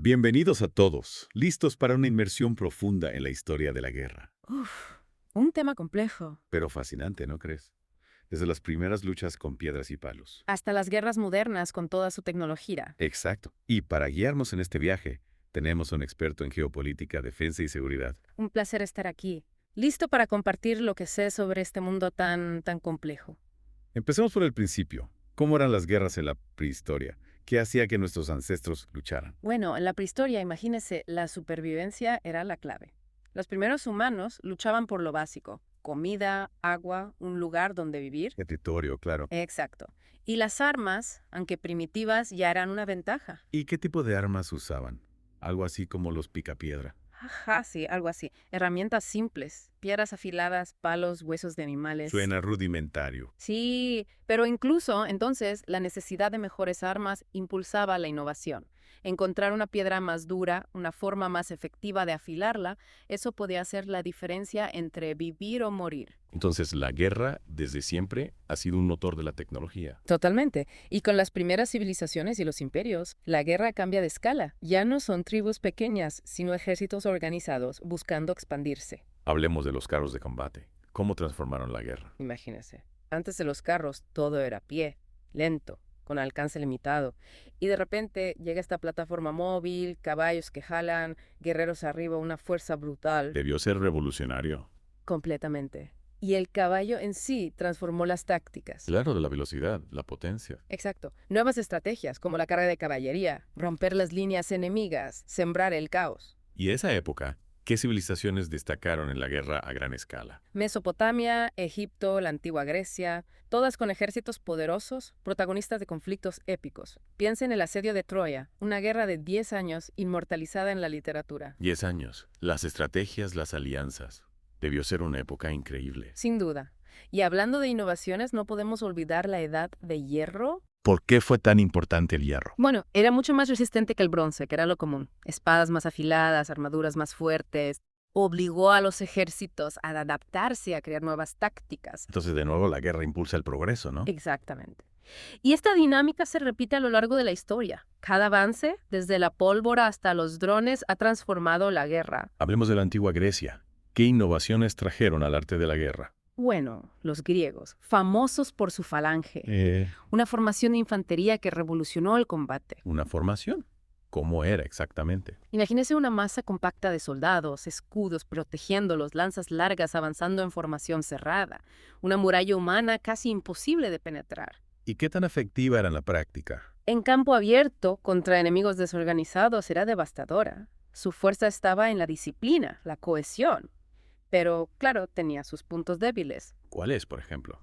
Bienvenidos a todos, listos para una inmersión profunda en la historia de la guerra. Uf, un tema complejo. Pero fascinante, ¿no crees? Desde las primeras luchas con piedras y palos. Hasta las guerras modernas con toda su tecnología. Exacto. Y para guiarnos en este viaje, tenemos a un experto en geopolítica, defensa y seguridad. Un placer estar aquí, listo para compartir lo que sé sobre este mundo tan complejo. Empecemos por el principio. ¿Cómo eran las guerras en la prehistoria? ¿Qué hacía que nuestros ancestros lucharan? Bueno, en la prehistoria, imagínese, la supervivencia era la clave. Los primeros humanos luchaban por lo básico: comida, agua, un lugar donde vivir. Territorio, claro. Exacto. Y las armas, aunque primitivas, ya eran una ventaja. ¿Y qué tipo de armas usaban? Algo así como los picapiedra. Ajá, sí, algo así. Herramientas simples, piedras afiladas, palos, huesos de animales. Suena rudimentario. Sí, pero incluso entonces la necesidad de mejores armas impulsaba la innovación. Encontrar una piedra más dura, una forma más efectiva de afilarla, eso podía hacer la diferencia entre vivir o morir. Entonces, la guerra, desde siempre, ha sido un motor de la tecnología. Totalmente. Y con las primeras civilizaciones y los imperios, la guerra cambia de escala. Ya no son tribus pequeñas, sino ejércitos organizados buscando expandirse. Hablemos de los carros de combate. ¿Cómo transformaron la guerra? Imagínese. Antes de los carros, todo era a pie, lento, con alcance limitado. Y de repente llega esta plataforma móvil, caballos que jalan, guerreros arriba, una fuerza brutal. Debió ser revolucionario. Completamente. Y el caballo en sí transformó las tácticas. Claro, de la velocidad, la potencia. Exacto. Nuevas estrategias, como la carga de caballería, romper las líneas enemigas, sembrar el caos. Y esa época, ¿qué civilizaciones destacaron en la guerra a gran escala? Mesopotamia, Egipto, la antigua Grecia, todas con ejércitos poderosos, protagonistas de conflictos épicos. Piensa en el asedio de Troya, una guerra de 10 años inmortalizada en la literatura. 10 años. Las estrategias, las alianzas. Debió ser una época increíble. Sin duda. Y hablando de innovaciones, no podemos olvidar la edad de hierro. ¿Por qué fue tan importante el hierro? Bueno, era mucho más resistente que el bronce, que era lo común. Espadas más afiladas, armaduras más fuertes. Obligó a los ejércitos a adaptarse, a crear nuevas tácticas. Entonces, de nuevo, la guerra impulsa el progreso, ¿no? Exactamente. Y esta dinámica se repite a lo largo de la historia. Cada avance, desde la pólvora hasta los drones, ha transformado la guerra. Hablemos de la antigua Grecia. ¿Qué innovaciones trajeron al arte de la guerra? Bueno, los griegos, famosos por su falange, una formación de infantería que revolucionó el combate. ¿Una formación? ¿Cómo era exactamente? Imagínese una masa compacta de soldados, escudos protegiéndolos, lanzas largas avanzando en formación cerrada, una muralla humana casi imposible de penetrar. ¿Y qué tan efectiva era en la práctica? En campo abierto, contra enemigos desorganizados, era devastadora. Su fuerza estaba en la disciplina, la cohesión. Pero, claro, tenía sus puntos débiles. ¿Cuál es, por ejemplo?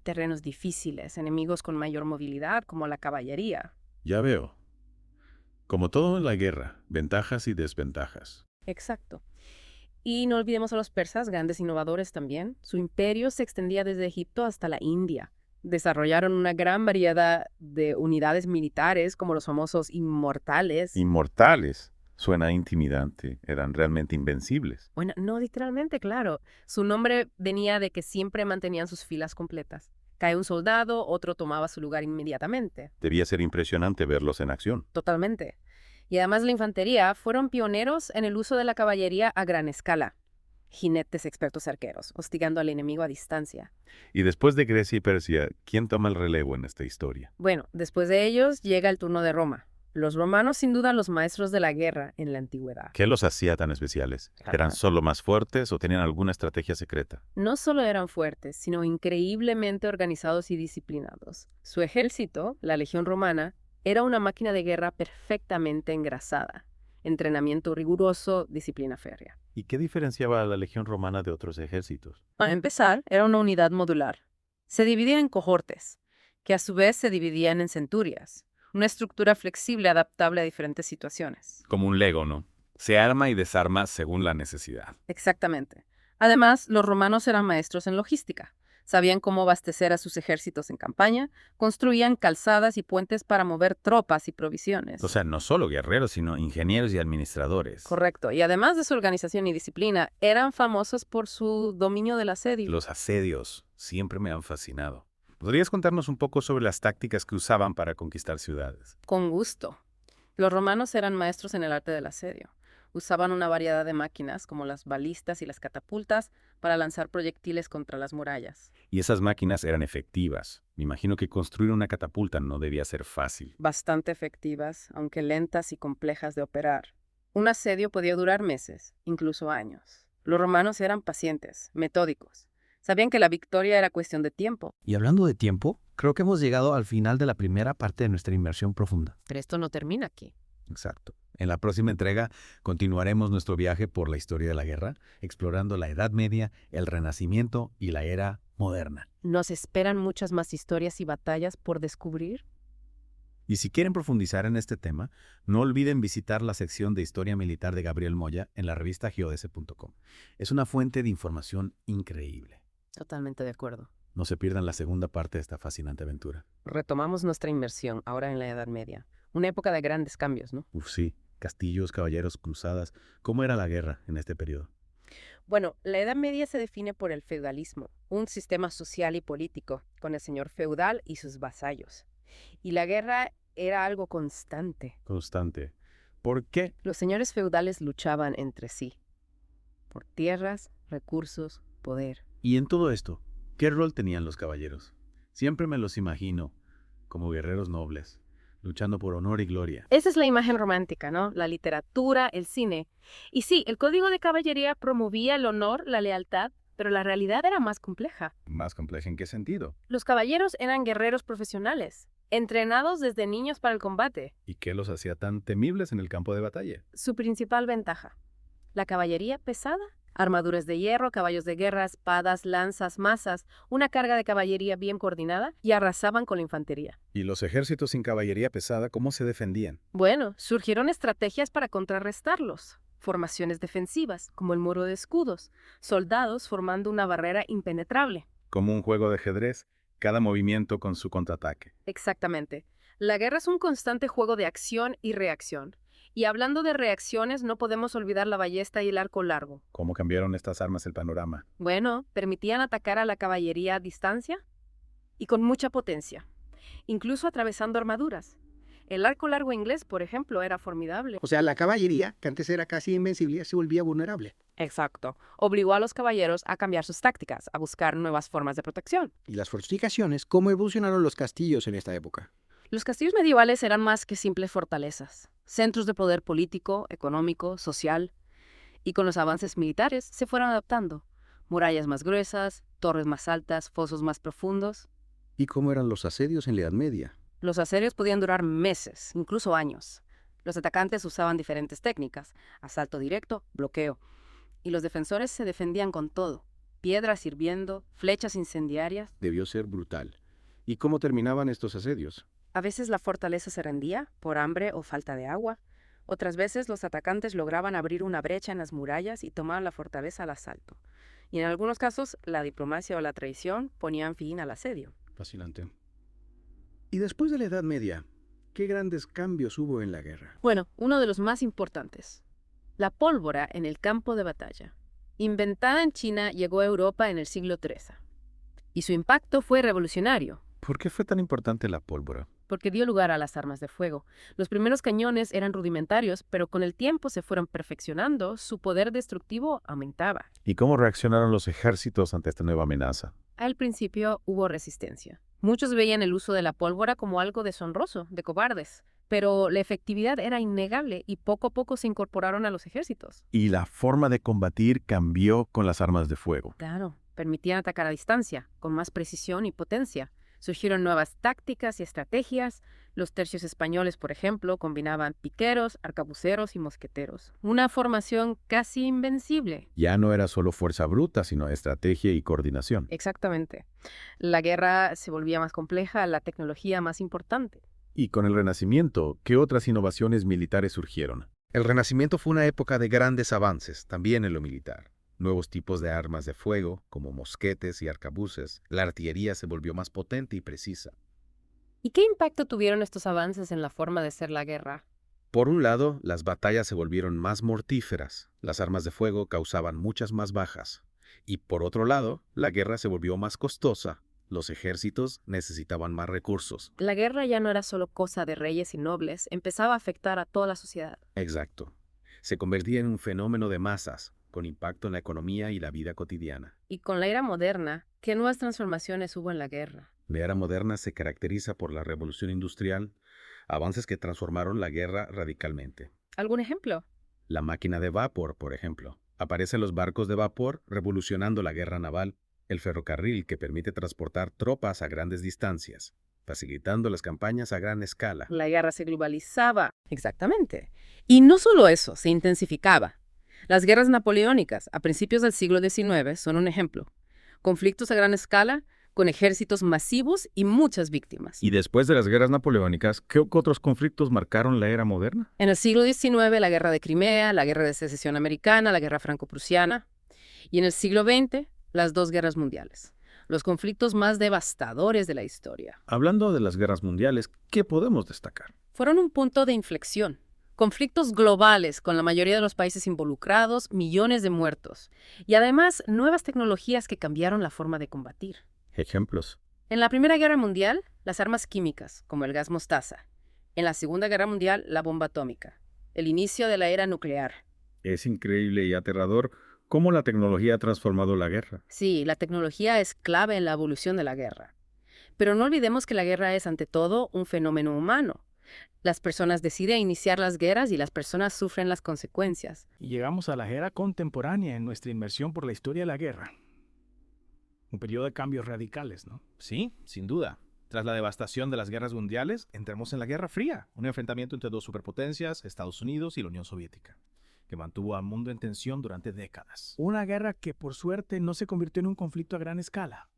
Terrenos difíciles, enemigos con mayor movilidad, como la caballería. Ya veo. Como todo en la guerra, ventajas y desventajas. Exacto. Y no olvidemos a los persas, grandes innovadores también. Su imperio se extendía desde Egipto hasta la India. Desarrollaron una gran variedad de unidades militares, como los famosos inmortales. Inmortales. Suena intimidante. Eran realmente invencibles. Bueno, no literalmente, claro. Su nombre venía de que siempre mantenían sus filas completas. Cae un soldado, otro tomaba su lugar inmediatamente. Debía ser impresionante verlos en acción. Totalmente. Y además la infantería fueron pioneros en el uso de la caballería a gran escala. Jinetes expertos arqueros, hostigando al enemigo a distancia. Y después de Grecia y Persia, ¿quién toma el relevo en esta historia? Bueno, después de ellos llega el turno de Roma. Los romanos, sin duda, los maestros de la guerra en la antigüedad. ¿Qué los hacía tan especiales? ¿Eran solo más fuertes o tenían alguna estrategia secreta? No solo eran fuertes, sino increíblemente organizados y disciplinados. Su ejército, la Legión Romana, era una máquina de guerra perfectamente engrasada. Entrenamiento riguroso, disciplina férrea. ¿Y qué diferenciaba a la Legión Romana de otros ejércitos? Para empezar, era una unidad modular. Se dividía en cohortes, que a su vez se dividían en centurias. Una estructura flexible adaptable a diferentes situaciones. Como un Lego, ¿no? Se arma y desarma según la necesidad. Exactamente. Además, los romanos eran maestros en logística. Sabían cómo abastecer a sus ejércitos en campaña, construían calzadas y puentes para mover tropas y provisiones. O sea, no solo guerreros, sino ingenieros y administradores. Correcto. Y además de su organización y disciplina, eran famosos por su dominio del asedio. Los asedios siempre me han fascinado. ¿Podrías contarnos un poco sobre las tácticas que usaban para conquistar ciudades? Con gusto. Los romanos eran maestros en el arte del asedio. Usaban una variedad de máquinas, como las balistas y las catapultas, para lanzar proyectiles contra las murallas. Y esas máquinas eran efectivas. Me imagino que construir una catapulta no debía ser fácil. Bastante efectivas, aunque lentas y complejas de operar. Un asedio podía durar meses, incluso años. Los romanos eran pacientes, metódicos. Sabían que la victoria era cuestión de tiempo. Y hablando de tiempo, creo que hemos llegado al final de la primera parte de nuestra inmersión profunda. Pero esto no termina aquí. Exacto. En la próxima entrega continuaremos nuestro viaje por la historia de la guerra, explorando la Edad Media, el Renacimiento y la era moderna. Nos esperan muchas más historias y batallas por descubrir. Y si quieren profundizar en este tema, no olviden visitar la sección de Historia Militar de Gabriel Moya en la revista geodes.com. Es una fuente de información increíble. Totalmente de acuerdo. No se pierdan la segunda parte de esta fascinante aventura. Retomamos nuestra inmersión ahora en la Edad Media. Una época de grandes cambios, ¿no? Sí. Castillos, caballeros, cruzadas. ¿Cómo era la guerra en este periodo? Bueno, la Edad Media se define por el feudalismo, un sistema social y político, con el señor feudal y sus vasallos. Y la guerra era algo constante. Constante. ¿Por qué? Los señores feudales luchaban entre sí, por tierras, recursos, poder. Y en todo esto, ¿qué rol tenían los caballeros? Siempre me los imagino como guerreros nobles, luchando por honor y gloria. Esa es la imagen romántica, ¿no? La literatura, el cine. Y sí, el código de caballería promovía el honor, la lealtad, pero la realidad era más compleja. ¿Más compleja en qué sentido? Los caballeros eran guerreros profesionales, entrenados desde niños para el combate. ¿Y qué los hacía tan temibles en el campo de batalla? Su principal ventaja, la caballería pesada. Armaduras de hierro, caballos de guerra, espadas, lanzas, mazas, una carga de caballería bien coordinada y arrasaban con la infantería. ¿Y los ejércitos sin caballería pesada cómo se defendían? Bueno, surgieron estrategias para contrarrestarlos. Formaciones defensivas, como el muro de escudos, soldados formando una barrera impenetrable. Como un juego de ajedrez, cada movimiento con su contraataque. Exactamente. La guerra es un constante juego de acción y reacción. Y hablando de reacciones, no podemos olvidar la ballesta y el arco largo. ¿Cómo cambiaron estas armas el panorama? Bueno, permitían atacar a la caballería a distancia y con mucha potencia, incluso atravesando armaduras. El arco largo inglés, por ejemplo, era formidable. O sea, la caballería, que antes era casi invencible, se volvía vulnerable. Exacto. Obligó a los caballeros a cambiar sus tácticas, a buscar nuevas formas de protección. ¿Y las fortificaciones? ¿Cómo evolucionaron los castillos en esta época? Los castillos medievales eran más que simples fortalezas, centros de poder político, económico, social, y con los avances militares se fueron adaptando. Murallas más gruesas, torres más altas, fosos más profundos. ¿Y cómo eran los asedios en la Edad Media? Los asedios podían durar meses, incluso años. Los atacantes usaban diferentes técnicas, asalto directo, bloqueo, y los defensores se defendían con todo, piedras hirviendo, flechas incendiarias. Debió ser brutal. ¿Y cómo terminaban estos asedios? A veces la fortaleza se rendía por hambre o falta de agua. Otras veces los atacantes lograban abrir una brecha en las murallas y tomaban la fortaleza al asalto. Y en algunos casos, la diplomacia o la traición ponían fin al asedio. Fascinante. ¿Y después de la Edad Media, qué grandes cambios hubo en la guerra? Bueno, uno de los más importantes. La pólvora en el campo de batalla. Inventada en China, llegó a Europa en el siglo XIII. Y su impacto fue revolucionario, ¿Por qué fue tan importante la pólvora? porque dio lugar a las armas de fuego. Los primeros cañones eran rudimentarios, pero con el tiempo se fueron perfeccionando, su poder destructivo aumentaba. ¿Y cómo reaccionaron los ejércitos ante esta nueva amenaza? Al principio hubo resistencia. Muchos veían el uso de la pólvora como algo deshonroso, de cobardes, pero la efectividad era innegable y poco a poco se incorporaron a los ejércitos. Y la forma de combatir cambió con las armas de fuego. Claro, permitían atacar a distancia, con más precisión y potencia. Surgieron nuevas tácticas y estrategias. Los tercios españoles, por ejemplo, combinaban piqueros, arcabuceros y mosqueteros. Una formación casi invencible. Ya no era solo fuerza bruta, sino estrategia y coordinación. Exactamente. La guerra se volvía más compleja, la tecnología más importante. Y con el Renacimiento, ¿qué otras innovaciones militares surgieron? El Renacimiento fue una época de grandes avances, también en lo militar. Nuevos tipos de armas de fuego, como mosquetes y arcabuces. La artillería se volvió más potente y precisa. ¿Y qué impacto tuvieron estos avances en la forma de hacer la guerra? Por un lado, las batallas se volvieron más mortíferas. Las armas de fuego causaban muchas más bajas. Y por otro lado, la guerra se volvió más costosa. Los ejércitos necesitaban más recursos. La guerra ya no era solo cosa de reyes y nobles, empezaba a afectar a toda la sociedad. Exacto. Se convertía en un fenómeno de masas, con impacto en la economía y la vida cotidiana. Y con la era moderna, ¿qué nuevas transformaciones hubo en la guerra? La era moderna se caracteriza por la revolución industrial, avances que transformaron la guerra radicalmente. ¿Algún ejemplo? La máquina de vapor, por ejemplo. Aparecen los barcos de vapor revolucionando la guerra naval, el ferrocarril que permite transportar tropas a grandes distancias, facilitando las campañas a gran escala. La guerra se globalizaba. Exactamente. Y no solo eso, se intensificaba. Las guerras napoleónicas a principios del siglo XIX son un ejemplo. Conflictos a gran escala, con ejércitos masivos y muchas víctimas. Y después de las guerras napoleónicas, ¿qué otros conflictos marcaron la era moderna? En el siglo XIX, la guerra de Crimea, la guerra de secesión americana, la guerra franco-prusiana. Y en el siglo XX, las dos guerras mundiales. Los conflictos más devastadores de la historia. Hablando de las guerras mundiales, ¿qué podemos destacar? Fueron un punto de inflexión. Conflictos globales con la mayoría de los países involucrados, millones de muertos. Y además, nuevas tecnologías que cambiaron la forma de combatir. Ejemplos. En la Primera Guerra Mundial, las armas químicas, como el gas mostaza. En la Segunda Guerra Mundial, la bomba atómica. El inicio de la era nuclear. Es increíble y aterrador cómo la tecnología ha transformado la guerra. Sí, la tecnología es clave en la evolución de la guerra. Pero no olvidemos que la guerra es, ante todo, un fenómeno humano. Las personas deciden iniciar las guerras y las personas sufren las consecuencias. Y llegamos a la era contemporánea en nuestra inmersión por la historia de la guerra. Un periodo de cambios radicales, ¿no? Sí, sin duda. Tras la devastación de las guerras mundiales, entramos en la Guerra Fría, un enfrentamiento entre dos superpotencias, Estados Unidos y la Unión Soviética, que mantuvo al mundo en tensión durante décadas. Una guerra que, por suerte, no se convirtió en un conflicto a gran escala,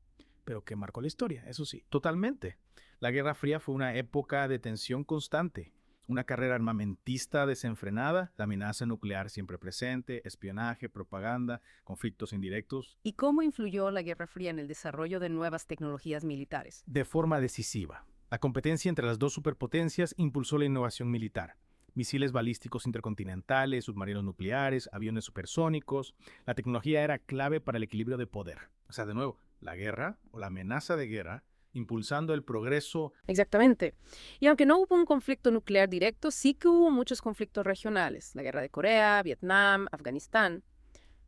pero que marcó la historia, eso sí. Totalmente. La Guerra Fría fue una época de tensión constante, una carrera armamentista desenfrenada, la amenaza nuclear siempre presente, espionaje, propaganda, conflictos indirectos. ¿Y cómo influyó la Guerra Fría en el desarrollo de nuevas tecnologías militares? De forma decisiva. La competencia entre las dos superpotencias impulsó la innovación militar. Misiles balísticos intercontinentales, submarinos nucleares, aviones supersónicos. La tecnología era clave para el equilibrio de poder. O sea, de nuevo, la guerra o la amenaza de guerra impulsando el progreso. Exactamente. Y aunque no hubo un conflicto nuclear directo, sí que hubo muchos conflictos regionales. La guerra de Corea, Vietnam, Afganistán.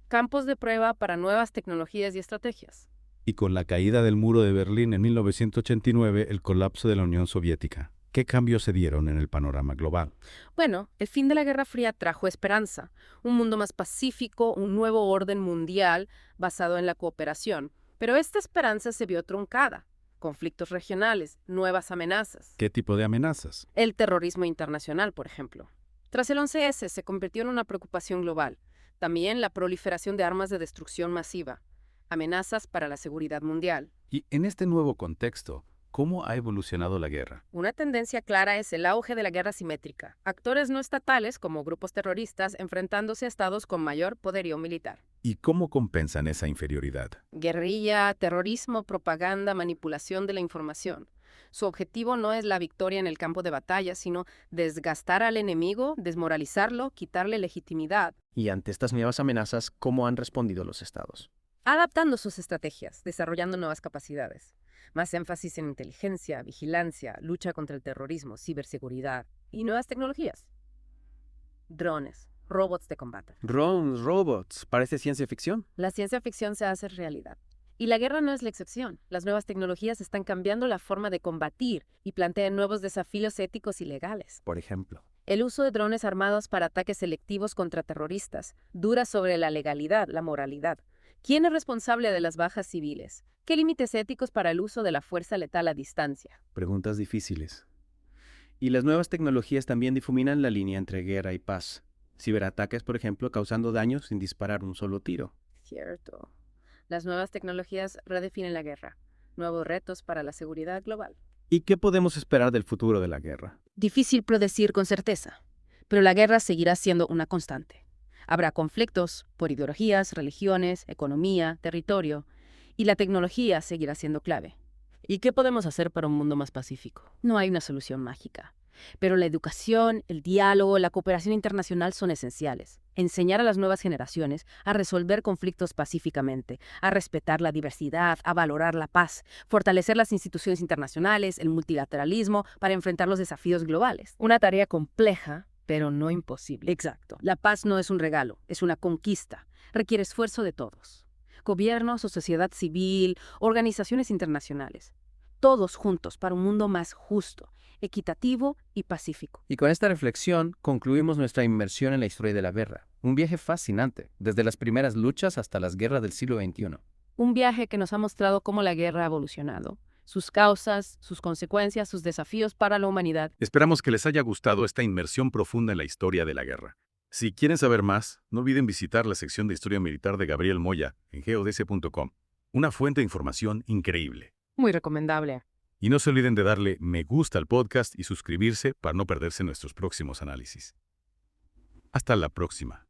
Campos de prueba para nuevas tecnologías y estrategias. Y con la caída del muro de Berlín en 1989, el colapso de la Unión Soviética. ¿Qué cambios se dieron en el panorama global? Bueno, el fin de la Guerra Fría trajo esperanza. Un mundo más pacífico, un nuevo orden mundial basado en la cooperación. Pero esta esperanza se vio truncada. Conflictos regionales, nuevas amenazas. ¿Qué tipo de amenazas? El terrorismo internacional, por ejemplo. Tras el 11S se convirtió en una preocupación global. También la proliferación de armas de destrucción masiva. Amenazas para la seguridad mundial. Y en este nuevo contexto, ¿cómo ha evolucionado la guerra? Una tendencia clara es el auge de la guerra simétrica. Actores no estatales, como grupos terroristas, enfrentándose a estados con mayor poderío militar. ¿Y cómo compensan esa inferioridad? Guerrilla, terrorismo, propaganda, manipulación de la información. Su objetivo no es la victoria en el campo de batalla, sino desgastar al enemigo, desmoralizarlo, quitarle legitimidad. Y ante estas nuevas amenazas, ¿cómo han respondido los estados? Adaptando sus estrategias, desarrollando nuevas capacidades. Más énfasis en inteligencia, vigilancia, lucha contra el terrorismo, ciberseguridad y nuevas tecnologías. Drones, robots de combate. Drones, robots, parece ciencia ficción. La ciencia ficción se hace realidad. Y la guerra no es la excepción. Las nuevas tecnologías están cambiando la forma de combatir y plantean nuevos desafíos éticos y legales. Por ejemplo, El uso de drones armados para ataques selectivos contra terroristas dura sobre la legalidad, la moralidad. ¿Quién es responsable de las bajas civiles? ¿Qué límites éticos para el uso de la fuerza letal a distancia? preguntas difíciles. Y las nuevas tecnologías también difuminan la línea entre guerra y paz. Ciberataques, por ejemplo, causando daños sin disparar un solo tiro. Cierto. Las nuevas tecnologías redefinen la guerra. Nuevos retos para la seguridad global. ¿Y qué podemos esperar del futuro de la guerra? Difícil predecir con certeza, pero la guerra seguirá siendo una constante. Habrá conflictos por ideologías, religiones, economía, territorio, y la tecnología seguirá siendo clave. ¿Y qué podemos hacer para un mundo más pacífico? No hay una solución mágica, Pero la educación, el diálogo, la cooperación internacional son esenciales. Enseñar a las nuevas generaciones a resolver conflictos pacíficamente, a respetar la diversidad, a valorar la paz, fortalecer las instituciones internacionales, el multilateralismo para enfrentar los desafíos globales. Una tarea compleja, pero no imposible. Exacto. La paz no es un regalo, es una conquista. Requiere esfuerzo de todos. Gobiernos o sociedad civil, organizaciones internacionales. Todos juntos para un mundo más justo, equitativo y pacífico. Y con esta reflexión concluimos nuestra inmersión en la historia de la guerra. Un viaje fascinante, desde las primeras luchas hasta las guerras del siglo XXI. Un viaje que nos ha mostrado cómo la guerra ha evolucionado, sus causas, sus consecuencias, sus desafíos para la humanidad. Esperamos que les haya gustado esta inmersión profunda en la historia de la guerra. Si quieren saber más, no olviden visitar la sección de Historia Militar de Gabriel Moya en geods.com. Una fuente de información increíble. Muy recomendable. Y no se olviden de darle me gusta al podcast y suscribirse para no perderse nuestros próximos análisis. Hasta la próxima.